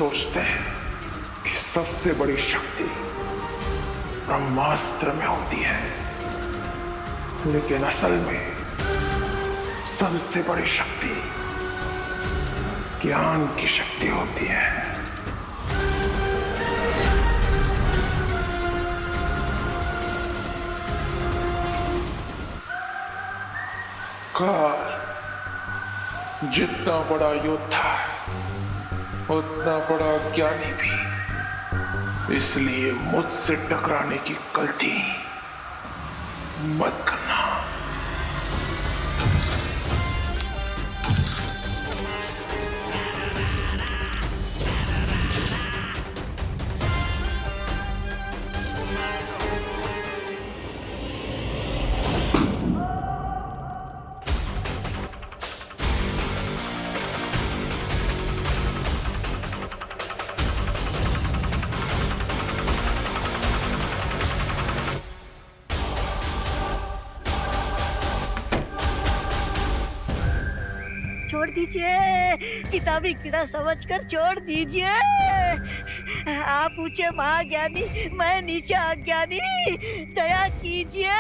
सोचते हैं कि सबसे बड़ी शक्ति ब्रह्मास्त्र में होती है, लेकिन असल में सबसे बड़ी शक्ति ज्ञान की शक्ति होती है। काल जितना बड़ा योद्धा उतना बड़ा ज्ञानी भी, इसलिए मुझसे टकराने की गलती मत करना। छोड़ दीजिए, किताबी कीड़ा समझकर छोड़ दीजिए। आप ऊंचे महाज्ञानी, मैं नीचे अज्ञानी, दया कीजिए।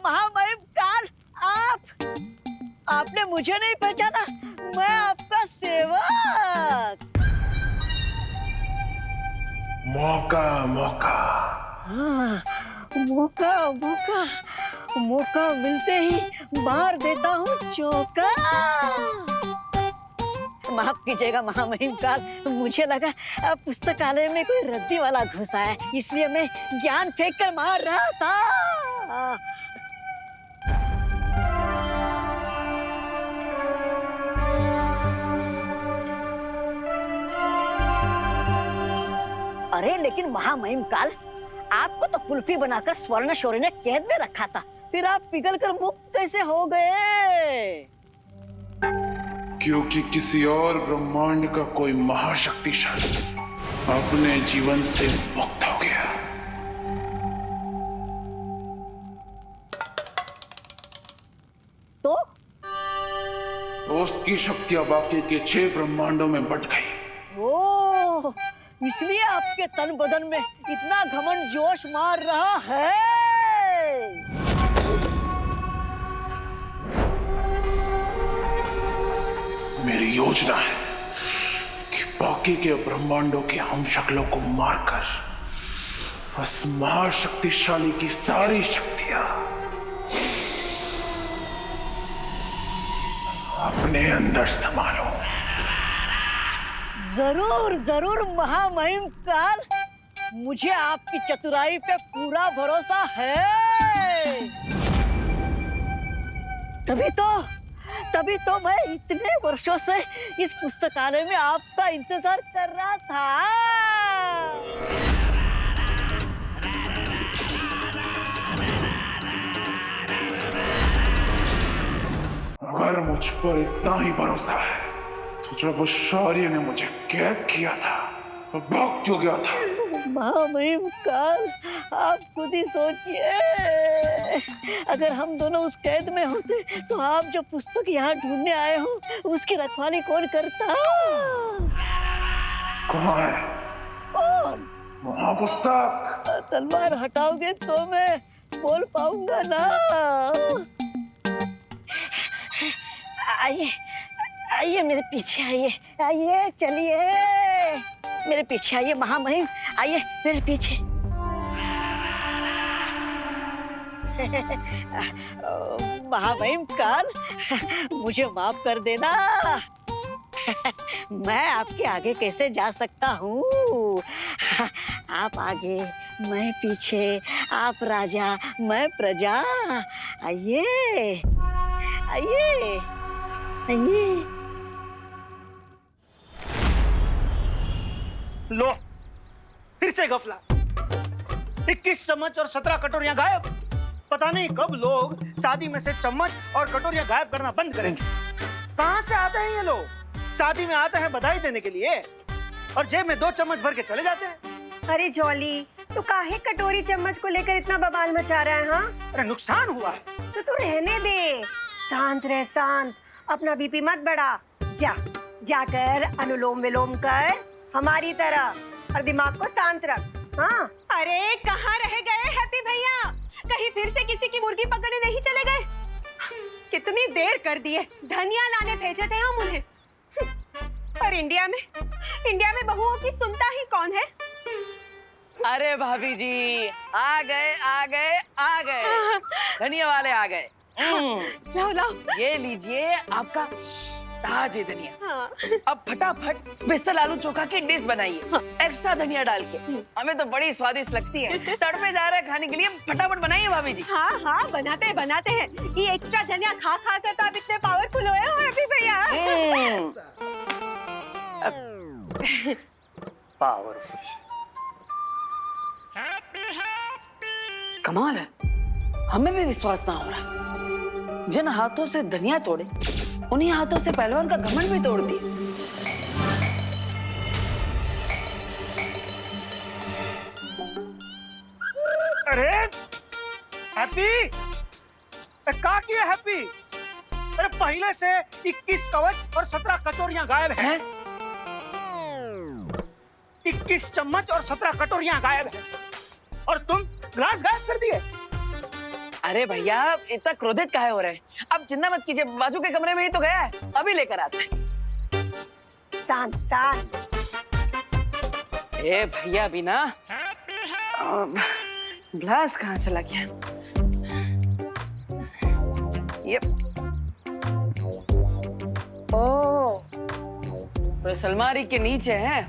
महामहिम काल, आपने मुझे नहीं पहचाना? मैं आपका सेवक। मौका मौका हाँ, मौका मौका मौका मिलते ही मार देता हूँ चौका। माफ कीजिएगा महामहिम काल, मुझे लगा पुस्तकालय में कोई रद्दी वाला घुसा है, इसलिए मैं ज्ञान फेंक कर मार रहा था। अरे लेकिन महामहिम काल, आपको तो कुल्फी बनाकर स्वर्ण शौर्य ने कैद में रखा था, फिर आप पिघलकर मुक्त कैसे हो गए? क्योंकि किसी और ब्रह्मांड का कोई महाशक्तिशाली अपने जीवन से मुक्त हो गया। तो उसकी शक्तियां बाकी के 6 ब्रह्मांडों में बट गई। ओह, इसलिए आपके तन बदन में इतना घमंड जोश मार रहा है। मेरी योजना है कि बाकी के ब्रह्मांडों के हम शक्लों को मारकर उस महाशक्तिशाली की सारी शक्तियां अपने अंदर संभालो। जरूर जरूर महामहिम काल, मुझे आपकी चतुराई पे पूरा भरोसा है। तभी तो मैं इतने वर्षों से इस पुस्तकालय में आपका इंतजार कर रहा था। अगर मुझ पर इतना ही भरोसा है तो जब उस शौर्य ने मुझे कैद किया था तो भाग क्यों गया था? महामहिम काल, आप खुद ही सोचिए, अगर हम दोनों उस कैद में होते तो आप जो पुस्तक यहाँ ढूंढने आए हो उसकी रखवाली कौन करता? कहाँ है? कौन? वहाँ पुस्तक। तलवार हटाओगे तो मैं बोल पाऊंगा ना। आइए आइए, मेरे पीछे आइए, आइए चलिए, मेरे पीछे आइए महामहिम, आइए मेरे पीछे। महामहिम काल, मुझे माफ कर देना। मैं आपके आगे कैसे जा सकता हूँ? आप आगे, मैं पीछे, आप राजा, मैं प्रजा। आइए आइए आइए। लो, फिर से गफला। 21 चम्मच और 17 कटोरियां गायब। पता नहीं कब लोग शादी में से चम्मच और कटोरियां गायब करना बंद करेंगे। कहां से आते हैं ये लोग? शादी में आते हैं बधाई देने के लिए और जेब में 2 चम्मच भर के चले जाते हैं। अरे जॉली, तू काहे कटोरी चम्मच को लेकर इतना बवाल मचा रहा है? हाँ, अरे नुकसान हुआ है। तो तू रहने दे, शांत रह, शांत। अपना बीपी मत बढ़ा। जाकर अनुलोम विलोम कर हमारी तरह और दिमाग को शांत रख। हाँ। अरे कहाँ रह गए हैप्पी भैया? कहीं फिर से किसी की मुर्गी पकड़ने नहीं चले गए? कितनी देर कर दी है, धनिया लाने भेजे थे हम उन्हें। पर इंडिया में बहुओं की सुनता ही कौन है? अरे भाभी जी, आ गए धनिया वाले आ गए। लाओ लाओ। ये लीजिए आपका ताजे धनिया। हाँ। अब फटाफट स्पेशल आलू चोखा की डिश बनाइए, एक्स्ट्रा धनिया डाल के। हमें तो बड़ी स्वादिष्ट लगती है, तड़पे जा रहे हैं खाने के लिए। फटाफट बनाइए भाभी जी। हाँ, बनाते हैं। ये एक्स्ट्रा धनिया खा कर तो आप इतने पावरफुल हुए हो हैप्पी भैया। पावरफुल। कमाल है, हमें भी विश्वास ना हो रहा। जिन हाथों से धनिया तोड़े, उन्हीं हाथों से पहलवान का घमंड भी तोड़ दिए। अरे हैप्पी, क्या किया हैप्पी? अरे पहले से 21 कवच और 17 कटोरियां गायब हैं। 21 चम्मच और 17 कटोरियां गायब हैं और तुम ग्लास गायब कर दिए। अरे भैया, इतना क्रोधित काहे हो रहे हैं? अब चिंता मत कीजिए, बाजू के कमरे में ही तो गया है, अभी लेकर आते हैं। शांत। ए भैया भी ना, ग्लास कहाँ चला गया? ये ओ, तो अलमारी के नीचे है।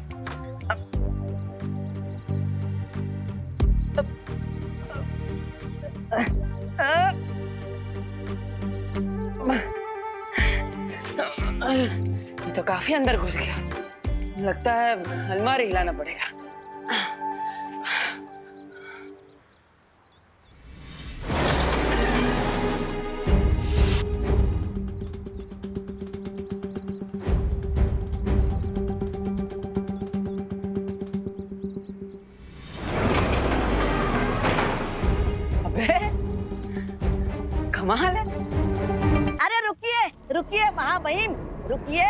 ये तो काफी अंदर घुस गया, लगता है अलमारी हिलाना पड़ेगा। अबे कमाल है। अरे रुकिए महाबहिन, रुकिए।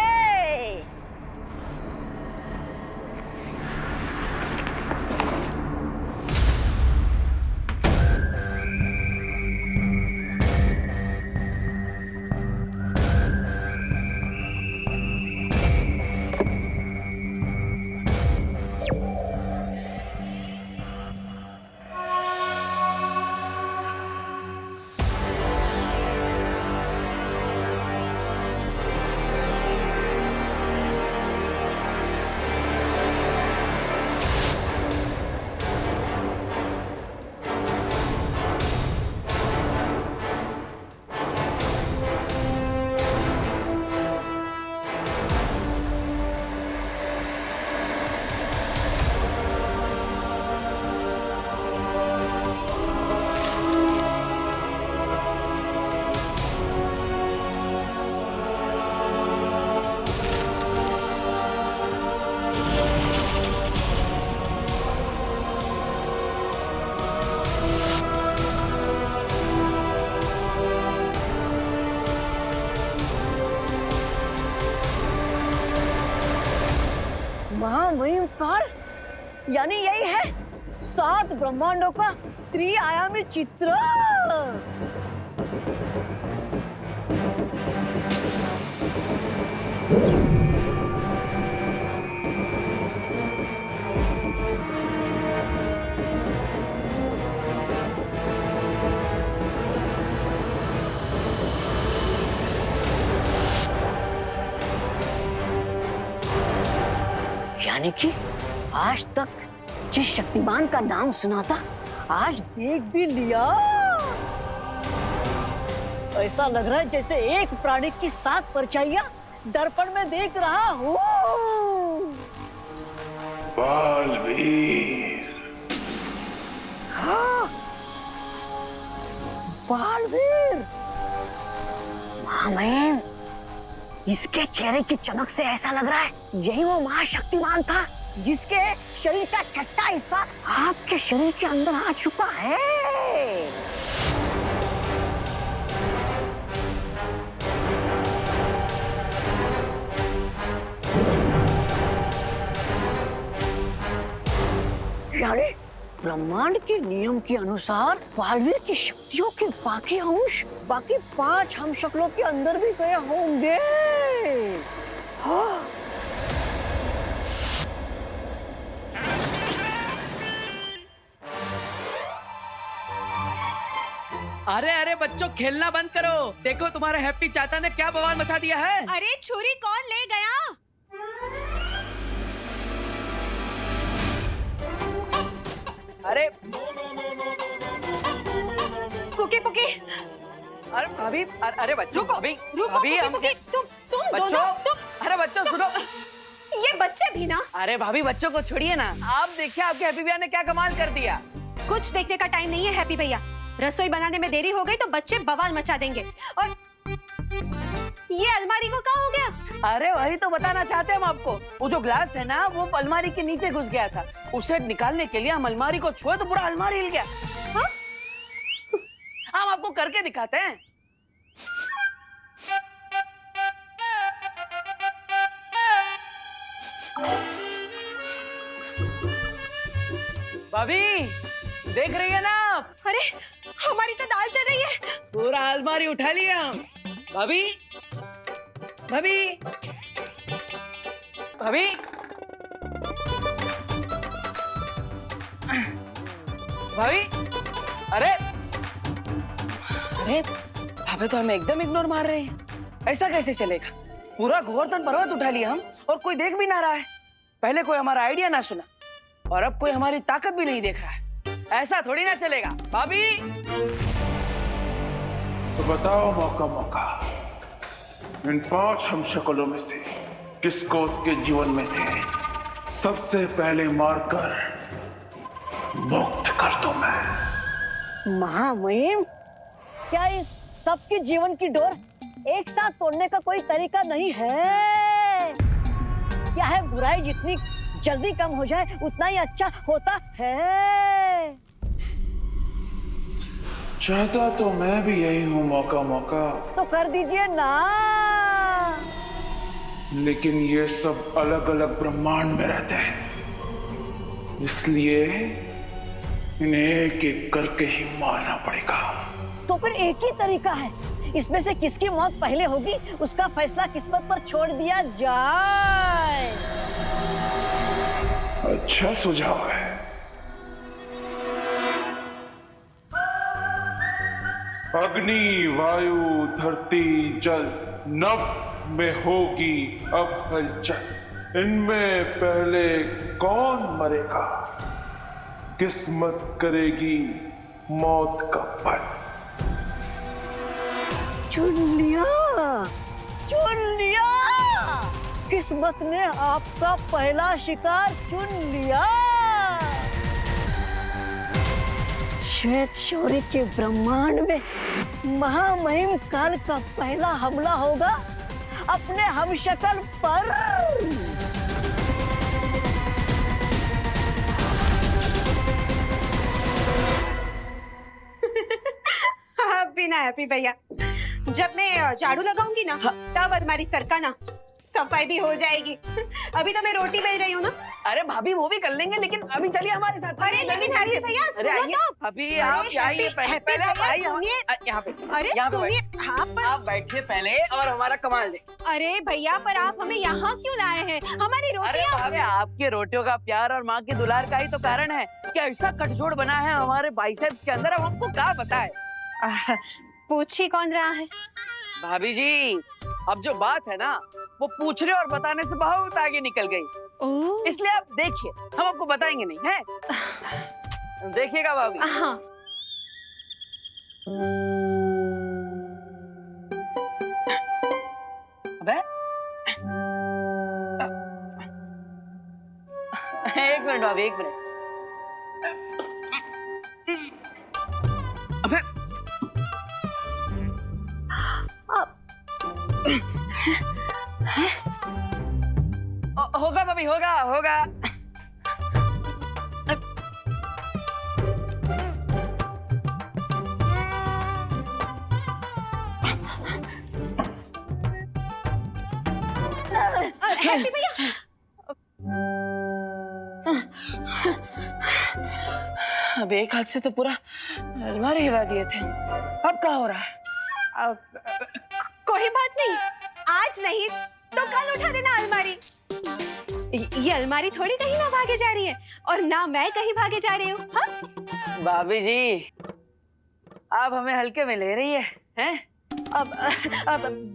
महामहिमकाल, यानी यही है 7 ब्रह्मांडों का त्रिआयामी चित्र। यानी कि आज तक जिस शक्तिमान का नाम सुना था, आज देख भी लिया। ऐसा लग रहा है जैसे एक प्राणी की 7 परछाइयां दर्पण में देख रहा हूँ। बालवीर। हाँ, बालवीर। महामहिम, इसके चेहरे की चमक से ऐसा लग रहा है यही वो महाशक्तिमान था जिसके शरीर का छठा हिस्सा आपके शरीर के अंदर आ चुका है। यानी ब्रह्मांड के नियम के अनुसार बालवीर की शक्तियों के बाकी अंश बाकी 5 हम शक्लों के अंदर भी गए होंगे। हाँ। अरे अरे बच्चों, खेलना बंद करो। देखो तुम्हारे हैप्पी चाचा ने क्या बवाल मचा दिया है। अरे छुरी कौन ले गया? अरे कुकी पुकी, अरे भाभी, अरे बच्चों को अभी रुको अभी कुकी हम पुकी, तुम बच्चों, दोनों तुम अरे बच्चों सुनो। ये बच्चे भी ना। अरे भाभी बच्चों को छोड़िए ना, आप देखिए आपके हैप्पी भैया ने क्या कमाल कर दिया। कुछ देखने का टाइम नहीं है हैप्पी भैया। रसोई बनाने में देरी हो गई तो बच्चे बवाल मचा देंगे। और ये अलमारी को क्या हो गया? अरे वही तो बताना चाहते हैं हम आपको। वो जो ग्लास है ना, वो अलमारी के नीचे घुस गया था। उसे निकालने के लिए हम अलमारी को छुए तो पूरा अलमारी हिल गया। हाँ? हम आपको करके दिखाते हैं। भाभी देख रही है ना आप? अरे हमारी तो दाल चल रही है। पूरा अलमारी उठा लिया हम। भाभी भाभी भाभी भाभी, अरे अरे भाभी तो हमें एकदम इग्नोर मार रहे हैं। ऐसा कैसे चलेगा? पूरा गोवर्धन पर्वत उठा लिया हम और कोई देख भी ना रहा है। पहले कोई हमारा आइडिया ना सुना और अब कोई हमारी ताकत भी नहीं देख रहा है। ऐसा थोड़ी ना चलेगा। भाभी तो बताओ मौका मौका, इन 5 हम शक्लों में से किसको उसके जीवन में से सबसे पहले मारकर मुक्त कर दूं मैं? महामहिम, क्या इस सबके जीवन की डोर एक साथ तोड़ने का कोई तरीका नहीं है? क्या है बुराई जितनी जल्दी कम हो जाए उतना ही अच्छा होता है। चाहता तो मैं भी यही हूं मौका मौका, तो कर दीजिए ना। लेकिन ये सब अलग अलग ब्रह्मांड में रहते हैं, इसलिए इन्हें एक एक करके ही मारना पड़ेगा। तो फिर एक ही तरीका है, इसमें से किसकी मौत पहले होगी उसका फैसला किस्मत पर छोड़ दिया जाए। अच्छा सुझाव है। अग्नि, वायु, धरती, जल, नभ में होगी अब हलचल। इनमें पहले कौन मरेगा? किस्मत करेगी मौत का पल। चुन लिया, चुन लिया। किस्मत ने आपका पहला शिकार चुन लिया। श्वेत शौर्य के ब्रह्मांड में महामहिम काल का पहला हमला होगा अपने हमशक्ल पर। अब भी ना हैप्पी भैया, जब मैं झाड़ू लगाऊंगी ना तब अलमारी सरकाना, सफाई भी हो जाएगी। अभी तो मैं रोटी बेल रही हूँ ना। अरे भाभी वो भी कर लेंगे, लेकिन अभी चलिए हमारे साथ। अरे लेकिन हैप्पी भैया अरे सुनो आइए तो। अभी आप आइए, पहले आप आइए सुनिए। यहाँ पे। अरे यहाँ पे सुनिए, हाँ पर आप बैठिए पहले और हमारा कमाल देखिए। अरे भैया पर आप हमें यहाँ क्यों लाए हैं? हमारी अरे रोटियाँ। भाभी, आपके रोटियों का प्यार और माँ के दुलार का ही तो कारण है कि ऐसा कटजोड़ बना है हमारे बाइसेप्स के अंदर। अब हमको क्या बताए? पूछ ही कौन रहा है? भाभी जी, अब जो बात है ना, वो पूछने और बताने से बहुत आगे निकल गई। ओह, इसलिए आप देखिए, हम आपको बताएंगे नहीं है। देखिएगा भाभी। हाँ। अबे एक मिनट भाभी, एक मिनट। अबे होगा भाभी, होगा होगा। हैप्पी भैया, अब एक हाथ से तो पूरा अलमारी हिला दिए थे। अब क्या हो रहा है? कोई बात नहीं, आज नहीं तो कल उठा देना अलमारी। ये अलमारी थोड़ी कहीं ना भागे जा रही है, और ना मैं कहीं भागे जा रही हूँ। हाँ? भाभी जी, आप हमें हल्के में ले रही है, हैं? अब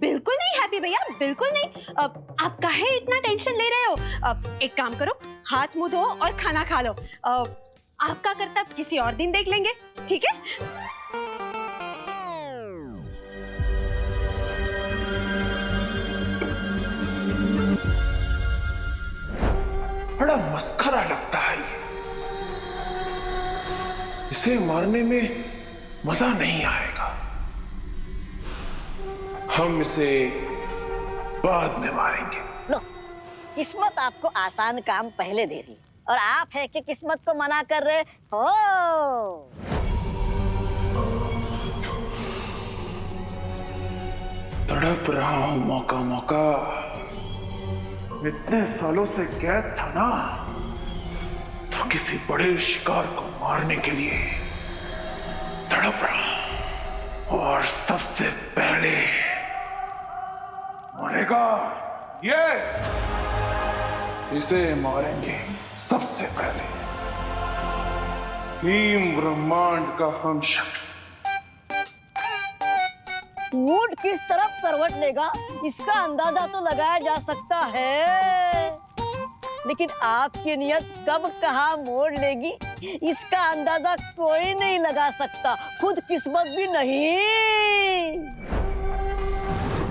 बिल्कुल नहीं हैप्पी भैया, बिल्कुल नहीं। अब आप काहे इतना टेंशन ले रहे हो? अब एक काम करो, हाथ मुंह धो और खाना खा लो। आपका कर्तव्य किसी और दिन देख लेंगे, ठीक है? बड़ा मस्खरा लगता है ये। इसे मारने में मजा नहीं आएगा। हम इसे बाद में मारेंगे। लो, किस्मत आपको आसान काम पहले दे रही और आप है कि किस्मत को मना कर रहे हो। तड़प रहा हूं मौका मौका। इतने सालों से कैद था ना, तो किसी बड़े शिकार को मारने के लिए तड़प रहा। और सबसे पहले मरेगा ये। इसे मारेंगे सबसे पहले। भीम ब्रह्मांड का हम शक्ति। ऊंट किस तरफ करवट लेगा इसका अंदाजा तो लगाया जा सकता है, लेकिन आपकी नियत कब कहाँ मोड़ लेगी इसका अंदाजा कोई नहीं लगा सकता, खुद किस्मत भी नहीं।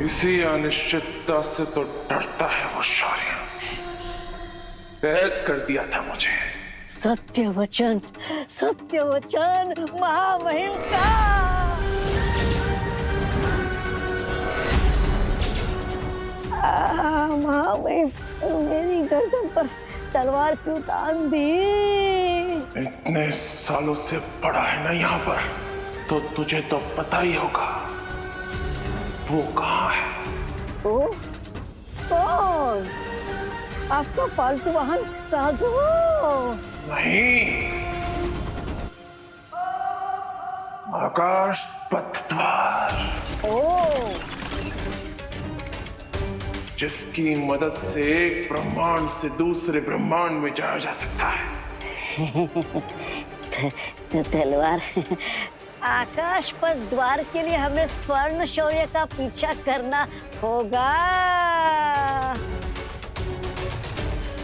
इसी अनिश्चितता से तो डरता है वो शौर्य। कैद कर दिया था मुझे। सत्य वचन महामहिम का। महामहिम, मेरी गर्दन पर तलवार क्यों तान दी? इतने सालों से पड़ा है ना यहाँ पर, तो तुझे तो पता ही होगा वो कहाँ है। ओ, कौन? आपका पालतू वाहन साधु? नहीं, आकाश पथ द्वार। ओ, जिसकी मदद से एक ब्रह्मांड से दूसरे ब्रह्मांड में जाया जा सकता है। तलवार। आकाश पर द्वार के लिए हमें स्वर्ण शौर्य का पीछा करना होगा।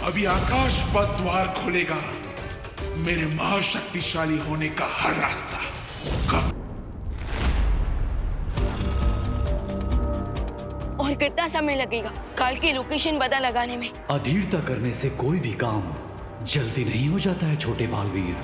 अभी आकाश पथ द्वार खोलेगा मेरे महाशक्तिशाली होने का हर रास्ता। और कितना समय लगेगा काल की लोकेशन पता लगाने में? अधीरता करने से कोई भी काम जल्दी नहीं हो जाता है छोटे बालवीर।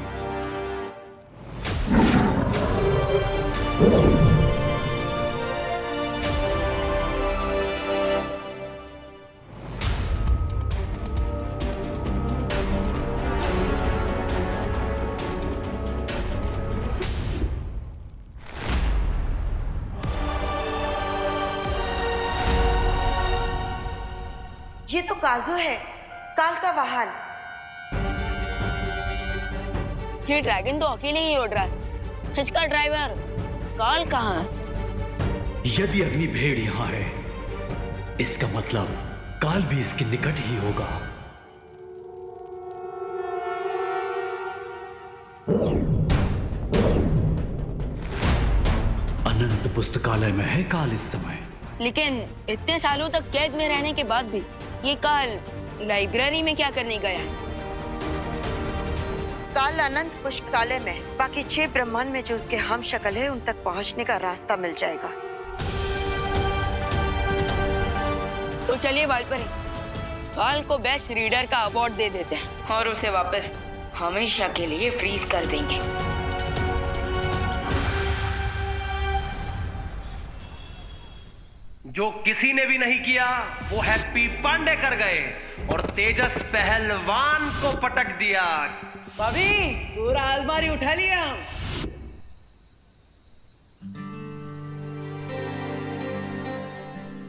ये तो काजू है, काल का वाहन। ये ड्रैगन तो अकेले ही उड़ रहा है, इसका ड्राइवर काल कहाँ है? यदि अग्नि भेड़ यहाँ है, इसका मतलब काल भी इसके निकट ही होगा। अनंत पुस्तकालय में है काल इस समय। लेकिन इतने सालों तक कैद में रहने के बाद भी ये काल लाइब्रेरी में क्या करने गया है? काल अनंत पुस्तकालय में, बाकी 6 ब्रह्मांड में जो उसके हम शक्ल है उन तक पहुंचने का रास्ता मिल जाएगा। तो चलिए वालपरी, काल को बेस्ट रीडर का अवार्ड दे देते हैं और उसे वापस हमेशा के लिए फ्रीज कर देंगे। जो किसी ने भी नहीं किया वो हैप्पी पांडे कर गए और तेजस पहलवान को पटक दिया। भाभी पूरा अलमारी उठा लिया हम।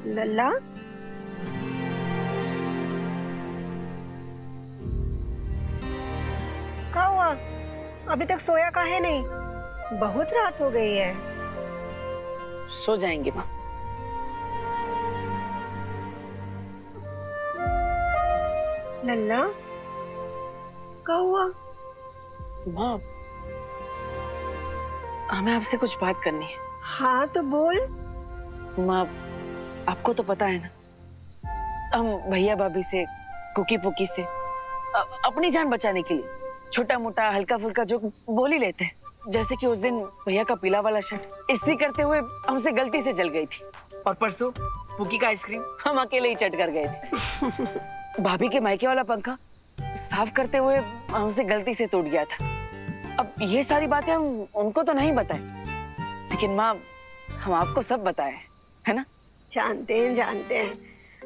लल्ला, क्या हुआ? अभी तक सोया काहे नहीं? बहुत रात हो गई है। सो जाएंगे माँ। लल्ला, क्या हुआ? माँ हमें आपसे कुछ बात करनी है। हाँ तो बोल। माँ आपको तो पता है ना, हम भैया भाभी से, कुकी पुकी से अपनी जान बचाने के लिए छोटा मोटा हल्का फुल्का जो बोल ही लेते हैं। जैसे कि उस दिन भैया का पीला वाला शर्ट इस्त्री करते हुए हमसे गलती से जल गई थी, और परसों पुकी का आइसक्रीम हम अकेले ही चट कर गए थे। भाभी के मायके वाला पंखा साफ करते हुए हमसे गलती से टूट गया था। अब ये सारी बातें हम उनको तो नहीं बताए, लेकिन माँ हम आपको सब बताए, है ना? जानते हैं,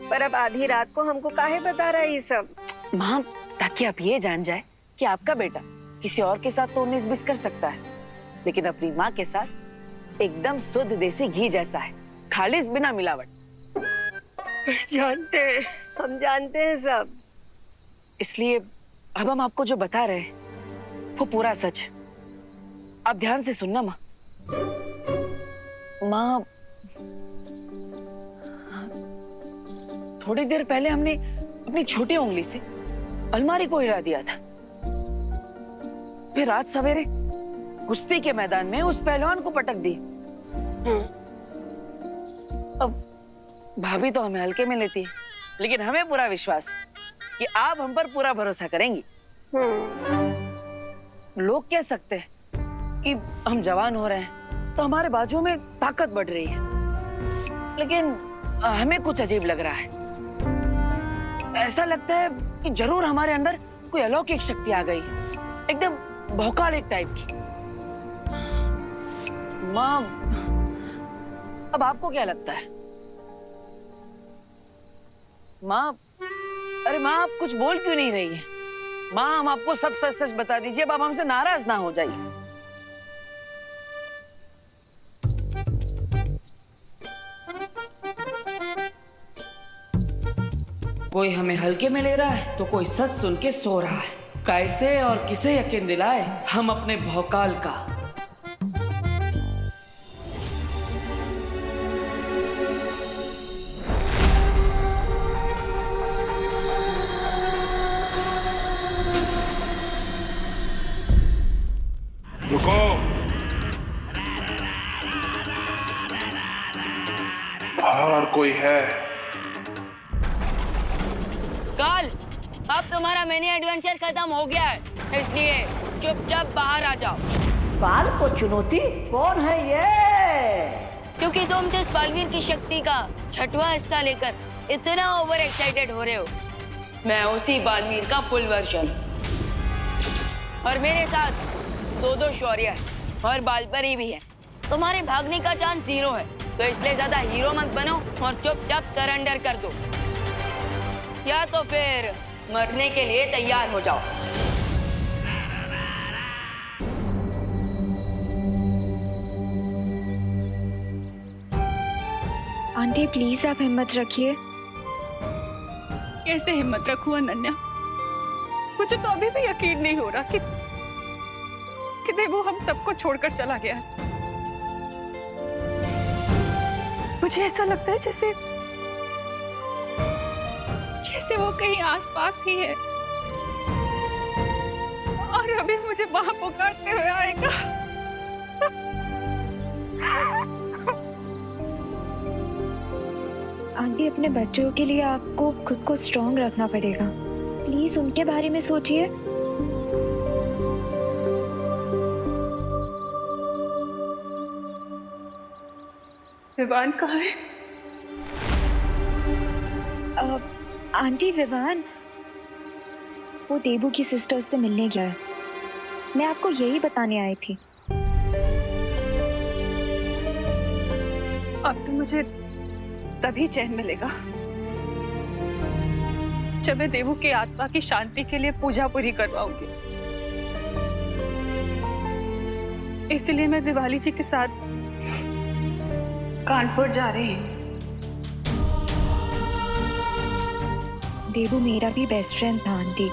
पर अब आधी रात को हमको काहे बता रहा है ये सब? माँ ताकि आप ये जान जाए कि आपका बेटा किसी और के साथ तो 19-20 कर सकता है, लेकिन अपनी माँ के साथ एकदम शुद्ध देसी घी जैसा है, खालिस बिना मिलावट। हम जानते हैं सब। इसलिए अब हम आपको जो बता रहे हैं वो पूरा सच है। आप ध्यान से सुनना माँ। माँ थोड़ी देर पहले हमने अपनी छोटी उंगली से अलमारी को हिला दिया था, फिर आज सवेरे कुश्ती के मैदान में उस पहलवान को पटक दी। अब भाभी तो हमें हल्के में लेती है, लेकिन हमें पूरा विश्वास है कि आप हम पर पूरा भरोसा करेंगी। लोग कह सकते हैं कि हम जवान हो रहे हैं तो हमारे बाजुओं में ताकत बढ़ रही है, लेकिन हमें कुछ अजीब लग रहा है। ऐसा लगता है कि जरूर हमारे अंदर कोई अलौकिक शक्ति आ गई, एकदम भौकाल टाइप की। माँ अब आपको क्या लगता है? माँ, अरे माँ आप कुछ बोल क्यों नहीं रही है? माँ हम आपको सब सच सच बता दीजिए, अब आप हमसे नाराज ना हो जाइए। कोई हमें हल्के में ले रहा है तो कोई सच सुन के सो रहा है। कैसे और किसे यकीन दिलाए हम अपने भौकाल का? रुको, बाहर कोई है? काल, अब तुम्हारा मिनी एडवेंचर खत्म हो गया है, इसलिए चुपचाप बाहर आ जाओ। काल को चुनौती? कौन है ये? क्योंकि तुम जिस बलवीर की शक्ति का 6वां हिस्सा लेकर इतना ओवर एक्साइटेड हो रहे हो, मैं उसी बालवीर का फुल वर्जन। और मेरे साथ दो शौर्य है और बालपरी भी है। तुम्हारे भागने का चांस 0 है, तो इसलिए ज्यादा हीरो मत बनो और चुपचाप सरेंडर कर दो, या तो फिर मरने के लिए तैयार हो जाओ। आंटी प्लीज आप हिम्मत रखिए। कैसे हिम्मत रखूं अनन्या? मुझे तो अभी भी यकीन नहीं हो रहा कि देवू हम सबको छोड़कर चला गया। मुझे ऐसा लगता है जैसे वो कहीं आसपास ही है और अभी मुझे वहां पुकारते हुए आएगा। आंटी अपने बच्चों के लिए आपको खुद को स्ट्रॉन्ग रखना पड़ेगा। प्लीज उनके बारे में सोचिए। विवान कहाँ है? आंटी विवान वो देबू की सिस्टर्स से मिलने गया है। मैं आपको यही बताने आई थी। अब तो मुझे तभी चैन मिलेगा जब मैं देवू की आत्मा की शांति के लिए पूजा पूरी करवाऊंगी। इसलिए मैं दिवाली जी के साथ कानपुर जा रही हूँ। देवू मेरा भी बेस्ट फ्रेंड था आंटी,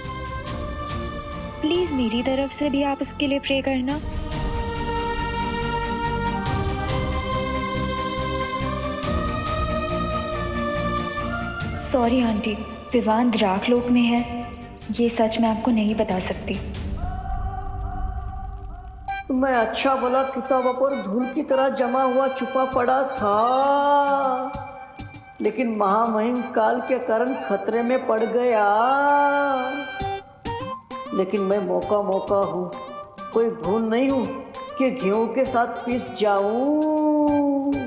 प्लीज मेरी तरफ से भी आप उसके लिए प्रे करना। सॉरी आंटी, विवान द्राकलोक में है, ये सच मैं आपको नहीं बता सकती। मैं अच्छा भला किताबों पर धूल की तरह जमा हुआ छुपा पड़ा था, लेकिन महामहिम काल के कारण खतरे में पड़ गया। लेकिन मैं मौका हूँ, कोई भूल नहीं हूँ कि गेहूं के साथ पिस जाऊं।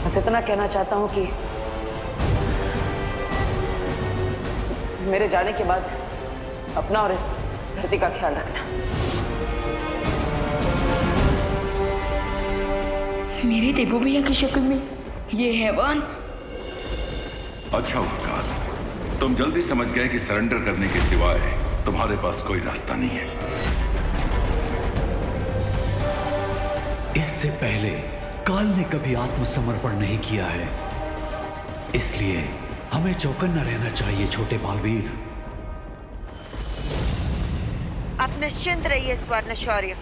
बस इतना कहना चाहता हूँ कि मेरे जाने के बाद अपना और इस धरती का ख्याल रखना। मेरे देवू भैया की शक्ल में ये हैवान। अच्छा उपकार, तुम जल्दी समझ गए कि सरेंडर करने के सिवाय तुम्हारे पास कोई रास्ता नहीं है। इससे पहले काल ने कभी आत्मसमर्पण नहीं किया है, इसलिए हमें चौकन्ना रहना चाहिए छोटे बालवीर। आप निश्चिंत रहिए स्वर्ण शौर्य,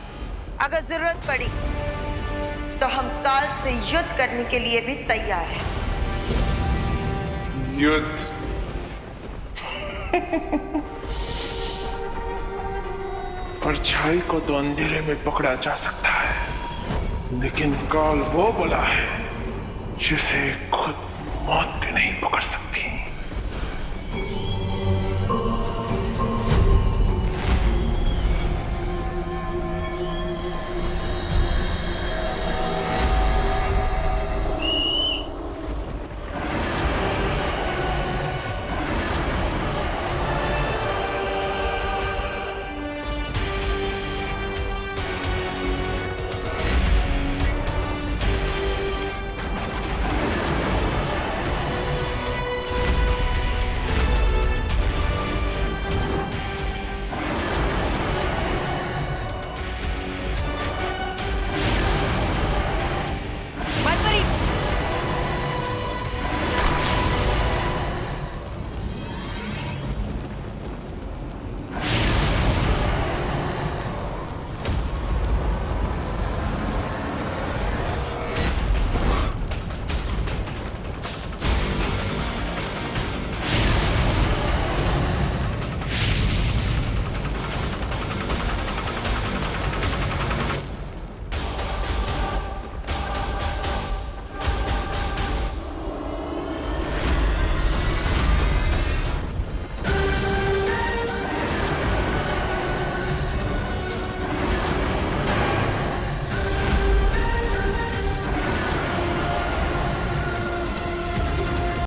अगर जरूरत पड़ी तो हम काल से युद्ध करने के लिए भी तैयार हैं। युद्ध? परछाई को तो अंधेरे में पकड़ा जा सकता है, लेकिन काल वो बला है जिसे खुद मौत भी नहीं पकड़ सकती।